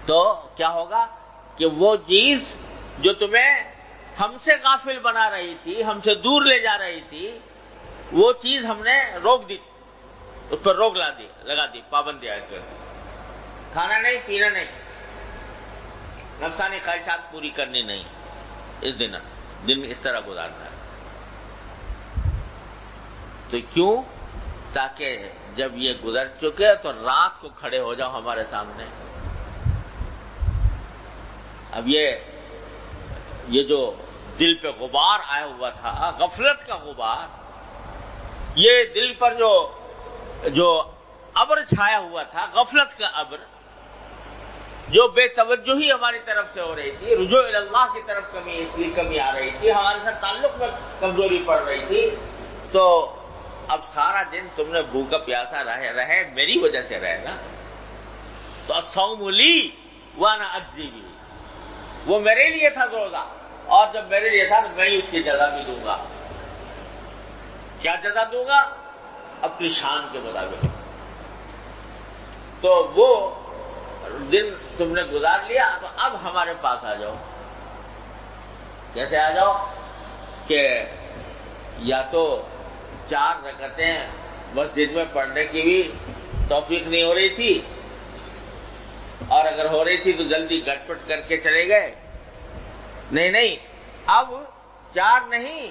تو کیا ہوگا کہ وہ چیز جو تمہیں ہم سے غافل بنا رہی تھی، ہم سے دور لے جا رہی تھی، وہ چیز ہم نے روک دی، اس پر روک لگا دی، پابندی عائد کر دی. کھانا نہیں، پینا نہیں، نفسانی خواہشات پوری کرنی نہیں. اس دن اس طرح گزارنا ہے. تو کیوں؟ تاکہ جب یہ گزر چکے تو رات کو کھڑے ہو جاؤ ہمارے سامنے. اب یہ جو دل پہ غبار آیا ہوا تھا، غفلت کا غبار، یہ دل پر جو ابر چھایا ہوا تھا، غفلت کا ابر، جو بے توجہی ہماری طرف سے ہو رہی تھی، رجوع اللہ کی طرف کمی آ رہی تھی، ہمارے ساتھ تعلق میں کمزوری پڑ رہی تھی، تو اب سارا دن تم نے بھوکا پیاسا رہے میری وجہ سے رہے نا. تو الصوم لی وانا اجزی بھی، وہ میرے لیے تھا روزہ، اور جب میرے لیے تھا تو میں ہی اس کی جزا بھی دوں گا. کیا جزا دوں گا؟ اپنی شان کے مطابق. تو وہ دن تم نے گزار لیا، تو اب ہمارے پاس آ جاؤ. کیسے آ جاؤ؟ کہ یا تو 4 رکعتیں مسجد میں پڑھنے کی بھی توفیق نہیں ہو رہی تھی، اور اگر ہو رہی تھی تو جلدی گٹ پٹ کر کے چلے گئے. نہیں، اب 4 نہیں،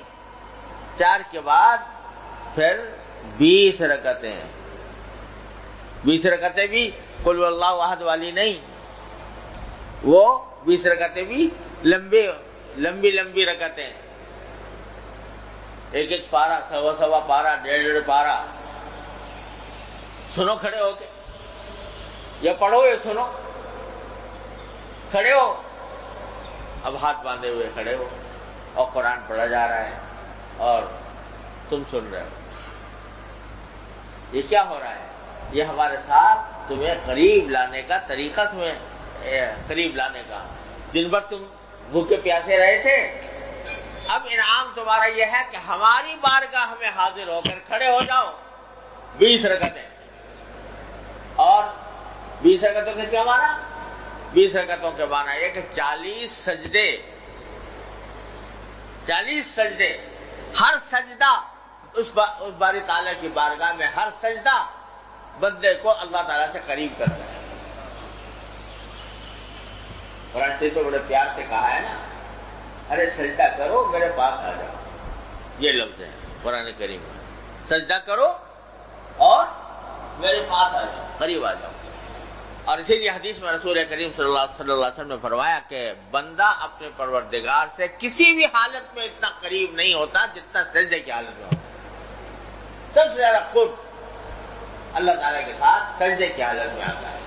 4 کے بعد پھر 20 رکعتیں. 20 رکعتیں بھی قل اللہ احد والی نہیں، وہ 20 رکعتیں بھی لمبی رکعتیں، ایک پارا، سوا پارا، ڈیڑھ پارا. سنو کھڑے ہو کے، یا پڑھو یا سنو. کھڑے ہو، اب ہاتھ باندھے ہوئے کھڑے ہو، اور قرآن پڑھا جا رہا ہے اور تم سن رہے ہو. یہ کیا ہو رہا ہے؟ یہ ہمارے ساتھ تمہیں قریب لانے کا طریقہ، قریب لانے کا. دن بھر تم بھوکے پیاسے رہے تھے، اب انعام تمہارا یہ ہے کہ ہماری بارگاہ میں حاضر ہو کر کھڑے ہو جاؤ. 20 رکعتیں. اور 20 رکعتوں کے کیا معنی؟ 20 رکعتوں کے معنی یہ کہ 40 سجدے. 40 سجدے، ہر سجدہ اس باری تعالیٰ کی بارگاہ میں، ہر سجدہ بندے کو اللہ تعالیٰ سے قریب کرتا ہے. قرآن سے تو بڑے پیار سے کہا ہے نا، ارے سجدہ کرو میرے پاس آ جاؤ. یہ لفظ ہے قرآن کریم میں، سجدہ کرو اور میرے پاس آ جاؤ، قریب آ جاؤ. اور اسی لیے حدیث میں رسول کریم صلی اللہ علیہ وسلم نے فرمایا کہ بندہ اپنے پروردگار سے کسی بھی حالت میں اتنا قریب نہیں ہوتا جتنا سجدے کی حالت میں ہوتا ہے. سب سے زیادہ قرب اللہ تعالیٰ کے ساتھ سجدے کی حالت میں آتا ہے.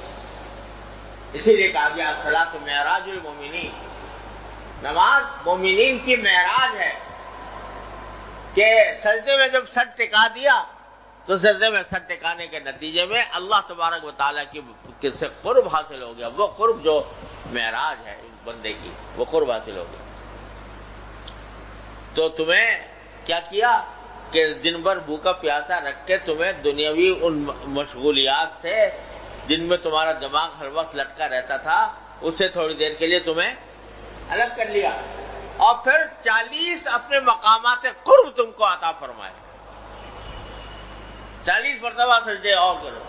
اسی لیے کہا گیا الصلاۃ معراج المومنین، نماز مومنین کی معراج ہے. کہ سجدے میں جب سر ٹکا دیا تو سجدے میں سر ٹکانے کے نتیجے میں اللہ تبارک و تعالیٰ کی سے قرب حاصل ہو گیا. وہ قرب جو معراج ہے بندے کی، وہ قرب حاصل ہو گیا. تو تمہیں کیا کیا کہ دن بھر بھوکا پیاسا رکھ کے تمہیں دنیاوی ان مشغولیات سے جن میں تمہارا دماغ ہر وقت لٹکا رہتا تھا، اس سے تھوڑی دیر کے لیے تمہیں الگ کر لیا، اور پھر 40 اپنے مقامات قرب تم کو عطا فرمائے. 40 مرتبہ سجدے اور کرو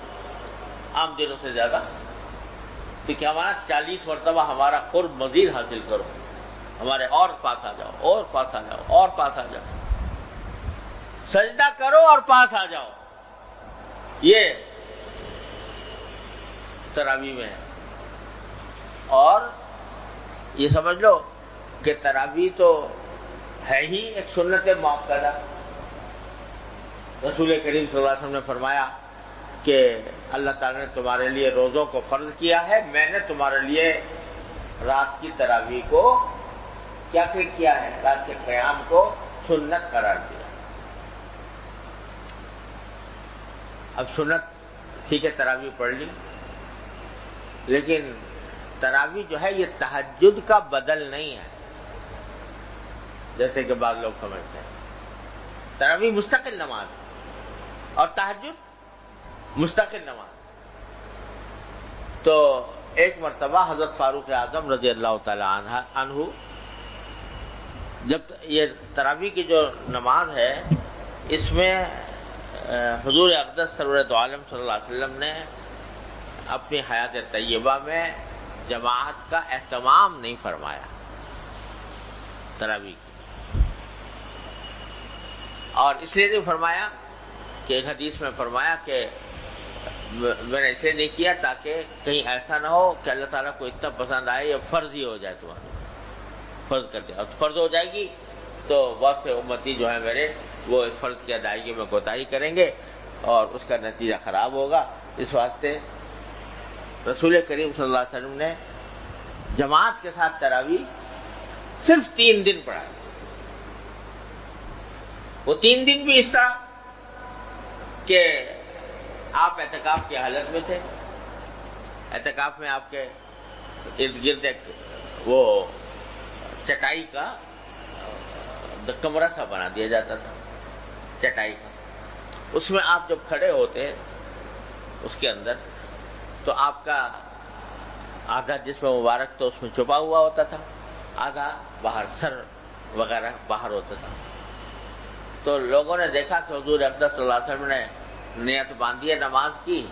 عام دنوں سے زیادہ. تو کیا مانا؟ 40 مرتبہ ہمارا قرب مزید حاصل کرو، ہمارے اور پاس آ جاؤ، اور پاس آ جاؤ، اور پاس آ جاؤ. سجدہ کرو اور پاس آ جاؤ. یہ تراویح میں ہے. اور یہ سمجھ لو کہ تراویح تو ہے ہی ایک سنت مؤکدہ. رسول کریم صلی اللہ علیہ وسلم نے فرمایا کہ اللہ تعالیٰ نے تمہارے لیے روزوں کو فرض کیا ہے، میں نے تمہارے لیے رات کی تراویح کو کیا کیا ہے؟ رات کے قیام کو سنت قرار دیا. اب سنت ٹھیک ہے، تراویح پڑھ لی، لیکن تراویح جو ہے یہ تہجد کا بدل نہیں ہے جیسے کہ بعض لوگ سمجھتے ہیں. تراویح مستقل نماز ہے اور تہجد مستقل نماز. تو ایک مرتبہ حضرت فاروق اعظم رضی اللہ تعالی عنہ جب یہ تراویح کی جو نماز ہے اس میں حضور اقدس سرور دو عالم صلی اللہ علیہ وسلم نے اپنی حیات طیبہ میں جماعت کا اہتمام نہیں فرمایا تراویح کی، اور اس لیے نہیں فرمایا کہ ایک حدیث میں فرمایا کہ میں نے اسے نہیں کیا تاکہ کہیں ایسا نہ ہو کہ اللہ تعالیٰ کو اتنا پسند آئے یا فرض ہی ہو جائے تمہارا، فرض کر دیا اور فرض ہو جائے گی تو بہت سے امتی جو ہیں میرے وہ اس فرض کی ادائیگی میں کوتاہی کریں گے اور اس کا نتیجہ خراب ہوگا۔ اس واسطے رسول کریم صلی اللہ علیہ وسلم نے جماعت کے ساتھ تراویح صرف 3 دن پڑھائی۔ وہ 3 دن بھی اس طرح کہ آپ اعتکاف کی حالت میں تھے، اعتکاف میں آپ کے ارد گرد ایک وہ چٹائی کا کمرہ سا بنا دیا جاتا تھا، چٹائی کا، اس میں آپ جب کھڑے ہوتے اس کے اندر تو آپ کا آدھا جسم مبارک تو اس میں چھپا ہوا ہوتا تھا، آدھا باہر، سر وغیرہ باہر ہوتا تھا۔ تو لوگوں نے دیکھا کہ حضور اقدس صلی اللہ علیہ وسلم نے نیت باندھی ہے نماز کی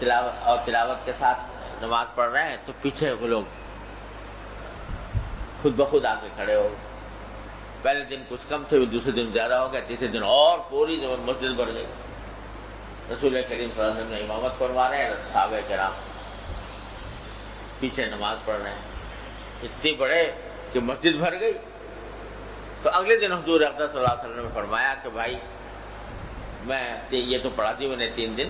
تلاوت کے ساتھ نماز پڑھ رہے ہیں، تو پیچھے وہ لوگ خود بخود آ کے کھڑے ہو۔ پہلے دن کچھ کم تھے، دوسرے دن زیادہ ہو گئے، تیسرے دن اور پوری مسجد بھر گئی۔ رسول کریم صلی اللہ علیہ وسلم نے امامت فرما رہے ہیں، صحابہ کرام پیچھے نماز پڑھ رہے ہیں، اتنے بڑے کہ مسجد بھر گئی۔ تو اگلے دن حضور اقدس صلی اللہ علیہ وسلم نے فرمایا کہ بھائی میں یہ تو پڑھا دی میں نے 3 دن،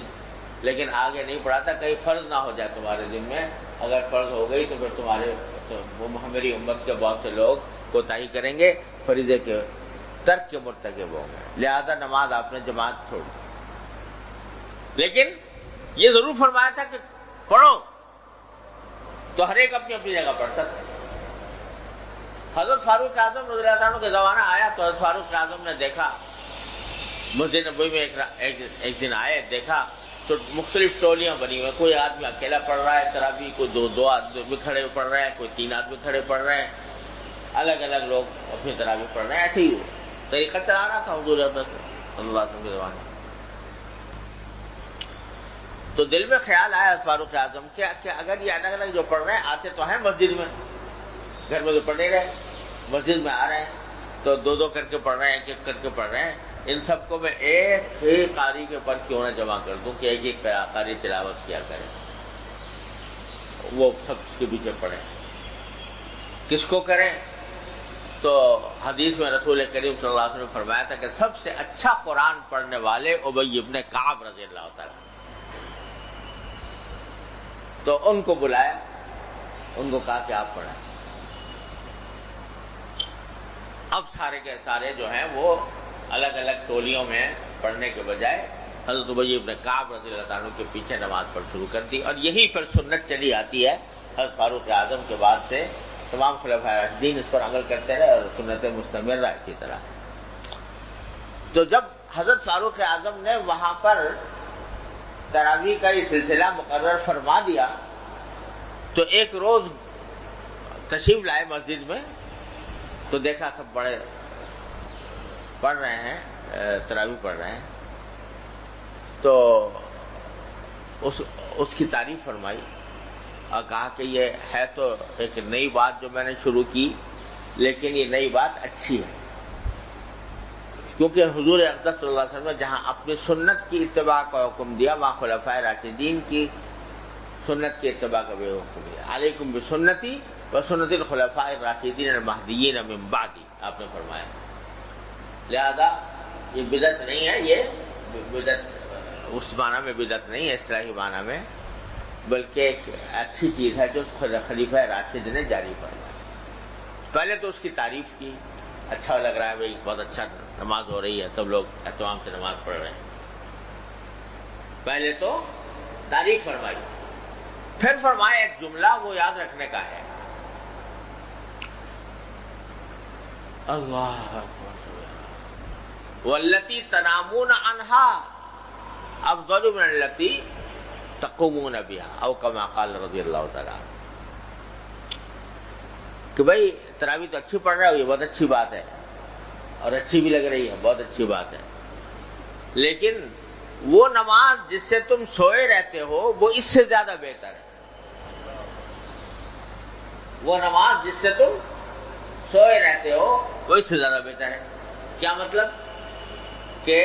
لیکن آگے نہیں پڑھاتا، کہیں فرض نہ ہو جائے تمہارے دن میں، اگر فرض ہو گئی تو پھر تمہارے میری امت کے بہت سے لوگ کوتاہی کریں گے، فریضے کے ترک کے مرتکب ہوں گے، لہذا نماز آپ نے جماعت چھوڑ دی۔ لیکن یہ ضرور فرمایا تھا کہ پڑھو، تو ہر ایک اپنی اپنی جگہ پڑھتا تھا۔ حضرت فاروق اعظم رضی اللہ عنہ کا زمانہ آیا تو حضرت فاروق اعظم نے دیکھا، مسجد نبوی میں ایک دن آئے، دیکھا تو مختلف ٹولیاں بنی ہوئی، کوئی آدمی اکیلا پڑھ رہا ہے تراویح، کوئی دو آدمی کھڑے پڑھ رہے ہیں، کوئی 3 آدمی کھڑے پڑھ رہے ہیں، الگ الگ لوگ اپنی تراویح پڑھ رہے ہیں، ایسے ہی طریقہ چلا رہا تھا حضور صلی اللہ علیہ وسلم کے زمانے۔ تو دل میں خیال آیا فاروق اعظم کہ اگر یہ الگ الگ جو پڑھ رہے ہیں آتے تو ہیں مسجد میں، گھر میں تو پڑھ نہیں رہے، مسجد میں آ رہے ہیں تو 2 کر کے پڑھ رہے ہیں، ایک کر کے پڑھ رہے ہیں، ان سب کو میں ایک ہی قاری کے پر کیوں نہ جمع کر دوں کہ ایک ہی قاری تلاوت کیا کرے، وہ سب اس کے پیچھے پڑھیں۔ کس کو کریں؟ تو حدیث میں رسول کریم صلی اللہ علیہ وسلم نے فرمایا تھا کہ سب سے اچھا قرآن پڑھنے والے ابی ابن کعب رضی اللہ تعالیٰ، تو ان کو بلایا، ان کو کہا کہ آپ پڑھیں۔ اب سارے کے سارے جو ہیں وہ الگ الگ ٹولیوں میں پڑھنے کے بجائے حضرت ابی ابن کعب رضی اللہ عنہ کے پیچھے نماز پڑھ شروع کر دی، اور یہی پھر سنت چلی آتی ہے حضرت فاروق اعظم کے بعد سے، تمام خلفائے راشدین اس پر عمل کرتے رہے اور سنت مستمر رہا اسی طرح۔ تو جب حضرت فاروق اعظم نے وہاں پر تراویح کا یہ سلسلہ مقرر فرما دیا تو ایک روز تشریف لائے مسجد میں، تو دیکھا سب بڑے پڑھ رہے ہیں، تراویح پڑھ رہے ہیں، تو اس کی تعریف فرمائی اور کہا کہ یہ ہے تو ایک نئی بات جو میں نے شروع کی، لیکن یہ نئی بات اچھی ہے، کیونکہ حضور اقدس صلی اللہ علیہ وسلم نے جہاں اپنی سنت کی اتباع کا حکم دیا، وہاں خلفائے راشدین کی سنت کی اتباع کا بھی حکم دیا، علیکم بسنتی وسنت الخلفاء الراشدین المہدیین من بعدی، آپ نے فرمایا۔ لہذا یہ بدعت نہیں ہے، یہ بدعت اس معنی میں بدعت نہیں ہے اصطلاحی معنی میں، بلکہ ایک اچھی چیز ہے جو خلیفہ راشد نے جاری فرمائی۔ پہلے تو اس کی تعریف کی، اچھا لگ رہا ہے بھائی، بہت اچھا نماز ہو رہی ہے، سب لوگ اہتمام سے نماز پڑھ رہے ہیں، پہلے تو تعریف فرمائی، پھر فرمایا ایک جملہ وہ یاد رکھنے کا ہے، اللہ واللتی تنامون عنہا افضل من اللتی تقومون بها او کما قال رضی اللہ تعالیٰ کہ بھائی تراویح تو اچھی پڑھ رہا ہو، یہ بہت اچھی بات ہے اور اچھی بھی لگ رہی ہے، بہت اچھی بات ہے، لیکن وہ نماز جس سے تم سوئے رہتے ہو وہ اس سے زیادہ بہتر ہے. وہ نماز جس سے تم سوئے رہتے ہو وہ اس سے زیادہ بہتر ہے. کیا مطلب؟ کہ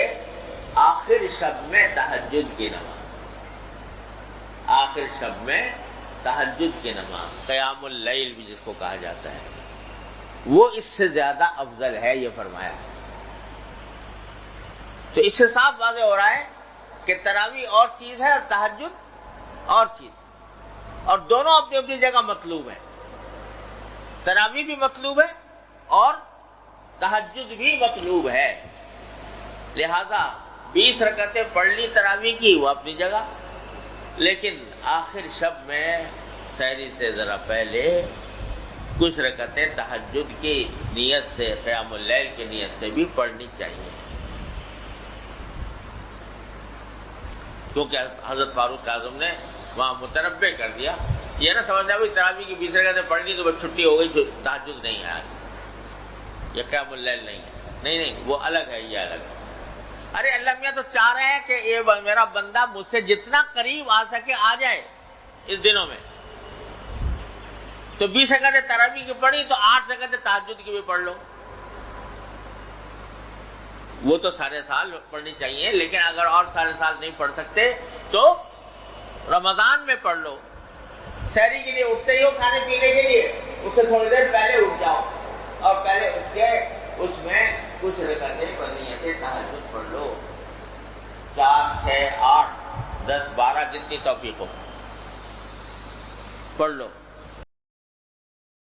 آخر شب میں تہجد کی نماز، آخر شب میں تہجد کی نماز، قیام اللیل بھی جس کو کہا جاتا ہے، وہ اس سے زیادہ افضل ہے، یہ فرمایا ہے. تو اس سے صاف واضح ہو رہا ہے کہ تراویح اور چیز ہے اور تہجد اور چیز، اور دونوں اپنی اپنی جگہ مطلوب ہیں. تراویح بھی مطلوب ہے اور تہجد بھی مطلوب ہے. لہذا 20 رکعتیں پڑھ لی تراویح کی، وہ اپنی جگہ، لیکن آخر شب میں سحری سے ذرا پہلے کچھ رکعتیں تہجد کی نیت سے، قیام اللیل کی نیت سے بھی پڑھنی چاہیے. کیونکہ حضرت فاروق اعظم نے وہاں متنبع کر دیا، یہ نہ سمجھنا بھائی تراویح کی 20 رکعتیں پڑھ لی تو بس چھٹی ہو گئی، تہجد نہیں ہے آج، یہ قیام اللیل نہیں ہے. نہیں، وہ الگ ہے، یہ الگ ہے. ارے اللہ میاں تو چاہ رہے ہیں کہ یہ میرا بندہ مجھ سے جتنا قریب آ سکے آ جائے اس دنوں میں. تو 20 رکعتیں تراویح کی پڑھی تو 8 رکعتیں تہجد کی بھی پڑھ لو. وہ تو سارے سال پڑھنی چاہیے، لیکن اگر اور سارے سال نہیں پڑھ سکتے تو رمضان میں پڑھ لو. سحری کے لیے اٹھتے ہی ہو کھانے پینے کے لیے، اس سے تھوڑی دیر پہلے اٹھ جاؤ اور پہلے اٹھ کے اس میں کچھ رکعتیں پڑھنی ہے، تہجد پڑھ لو. 4 6 8 10 12 جتنی توفیق ہو پڑھ لو.